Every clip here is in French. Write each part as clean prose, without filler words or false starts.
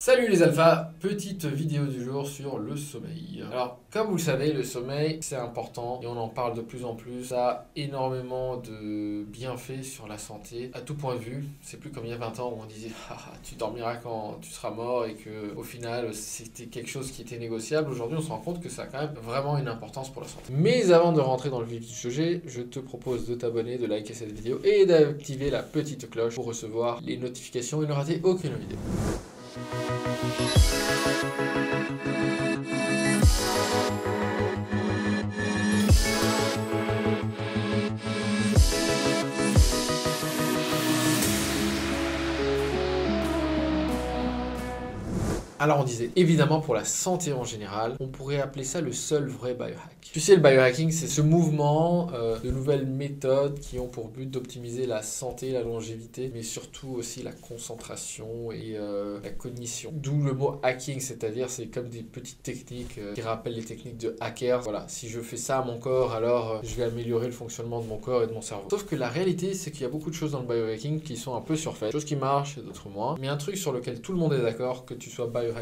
Salut les alphas, petite vidéo du jour sur le sommeil. Alors, comme vous le savez, le sommeil, c'est important et on en parle de plus en plus. Ça a énormément de bienfaits sur la santé, à tout point de vue. C'est plus comme il y a 20 ans où on disait tu dormiras quand tu seras mort et que au final, c'était quelque chose qui était négociable. Aujourd'hui, on se rend compte que ça a quand même vraiment une importance pour la santé. Mais avant de rentrer dans le vif du sujet, je te propose de t'abonner, de liker cette vidéo et d'activer la petite cloche pour recevoir les notifications et ne rater aucune vidéo. Alors on disait, évidemment pour la santé en général, on pourrait appeler ça le seul vrai biohack. Tu sais, le biohacking, c'est ce mouvement de nouvelles méthodes qui ont pour but d'optimiser la santé, la longévité, mais surtout aussi la concentration et la cognition. D'où le mot hacking, c'est-à-dire c'est comme des petites techniques qui rappellent les techniques de hackers. Voilà, si je fais ça à mon corps, alors je vais améliorer le fonctionnement de mon corps et de mon cerveau. Sauf que la réalité, c'est qu'il y a beaucoup de choses dans le biohacking qui sont un peu surfaites. Des choses qui marchent et d'autres moins. Mais un truc sur lequel tout le monde est d'accord, que tu sois biohacker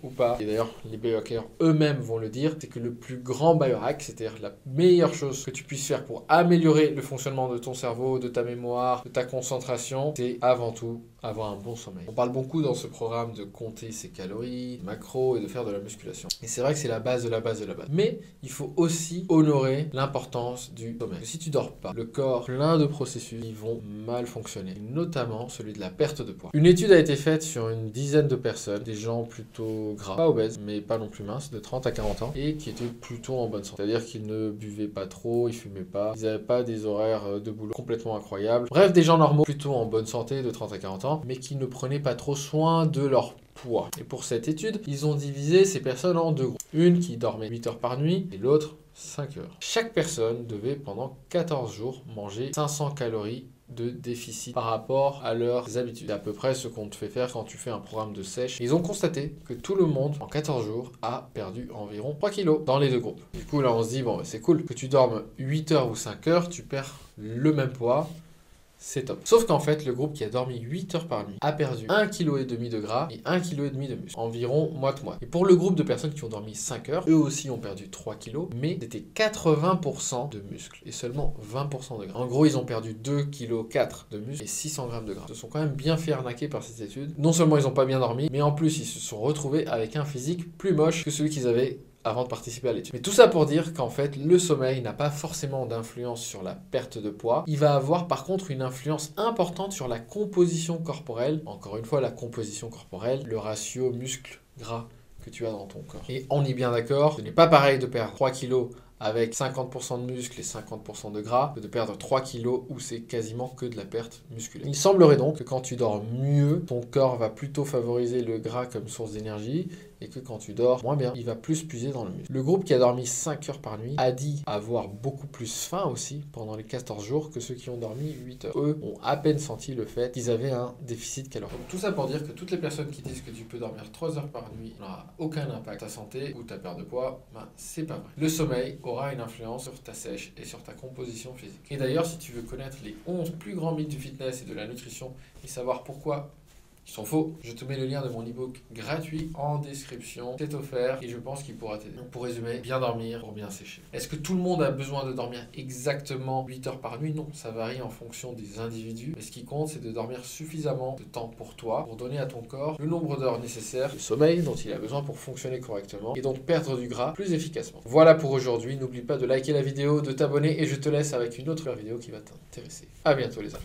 ou pas, et d'ailleurs les biohackers eux-mêmes vont le dire, c'est que le plus grand biohack, c'est-à-dire la meilleure chose que tu puisses faire pour améliorer le fonctionnement de ton cerveau, de ta mémoire, de ta concentration, c'est avant tout avoir un bon sommeil. On parle beaucoup dans ce programme de compter ses calories, macros et de faire de la musculation. Et c'est vrai que c'est la base de la base de la base. Mais il faut aussi honorer l'importance du sommeil. Si tu dors pas, le corps, plein de processus, ils vont mal fonctionner. Et notamment celui de la perte de poids. Une étude a été faite sur une dizaine de personnes, des gens plutôt gras, pas obèses, mais pas non plus minces, de 30 à 40 ans, et qui étaient plutôt en bonne santé. C'est-à-dire qu'ils ne buvaient pas trop, ils fumaient pas, ils n'avaient pas des horaires de boulot complètement incroyables. Bref, des gens normaux, plutôt en bonne santé, de 30 à 40 ans, mais qui ne prenaient pas trop soin de leur poids. Et pour cette étude, ils ont divisé ces personnes en deux groupes. Une qui dormait 8 heures par nuit et l'autre 5 heures. Chaque personne devait pendant 14 jours manger 500 calories de déficit par rapport à leurs habitudes. C'est à peu près ce qu'on te fait faire quand tu fais un programme de sèche. Ils ont constaté que tout le monde, en 14 jours, a perdu environ 3 kilos dans les deux groupes. Du coup, là, on se dit, bon, c'est cool. Que tu dormes 8 heures ou 5 heures, tu perds le même poids. C'est top. Sauf qu'en fait, le groupe qui a dormi 8 heures par nuit a perdu 1,5 kg de gras et 1,5 kg de muscle. Environ moite-moite. Et pour le groupe de personnes qui ont dormi 5 heures, eux aussi ont perdu 3 kg, mais c'était 80% de muscles et seulement 20% de gras. En gros, ils ont perdu 2,4 kg de muscles et 600 g de gras. Ils se sont quand même bien fait arnaquer par cette étude. Non seulement ils n'ont pas bien dormi, mais en plus, ils se sont retrouvés avec un physique plus moche que celui qu'ils avaient avant de participer à l'étude. Mais tout ça pour dire qu'en fait, le sommeil n'a pas forcément d'influence sur la perte de poids. Il va avoir par contre une influence importante sur la composition corporelle. Encore une fois, la composition corporelle, le ratio muscle-gras que tu as dans ton corps. Et on est bien d'accord, ce n'est pas pareil de perdre 3 kilos avec 50% de muscles et 50% de gras, que de perdre 3 kilos où c'est quasiment que de la perte musculaire. Il semblerait donc que quand tu dors mieux, ton corps va plutôt favoriser le gras comme source d'énergie et que quand tu dors moins bien, il va plus puiser dans le muscle. Le groupe qui a dormi 5 heures par nuit a dit avoir beaucoup plus faim aussi pendant les 14 jours que ceux qui ont dormi 8 heures. Eux ont à peine senti le fait qu'ils avaient un déficit calorique. Donc tout ça pour dire que toutes les personnes qui disent que tu peux dormir 3 heures par nuit n'aura aucun impact sur ta santé ou ta perte de poids, c'est pas vrai. Le sommeil aura une influence sur ta sèche et sur ta composition physique. Et d'ailleurs, si tu veux connaître les 11 plus grands mythes du fitness et de la nutrition et savoir pourquoi ils sont faux, je te mets le lien de mon ebook gratuit en description. C'est offert et je pense qu'il pourra t'aider. Donc pour résumer, bien dormir pour bien sécher. Est-ce que tout le monde a besoin de dormir exactement 8 heures par nuit? Non, ça varie en fonction des individus. Mais ce qui compte, c'est de dormir suffisamment de temps pour toi, pour donner à ton corps le nombre d'heures nécessaires, le sommeil dont il a besoin pour fonctionner correctement et donc perdre du gras plus efficacement. Voilà pour aujourd'hui. N'oublie pas de liker la vidéo, de t'abonner et je te laisse avec une autre vidéo qui va t'intéresser. À bientôt les amis.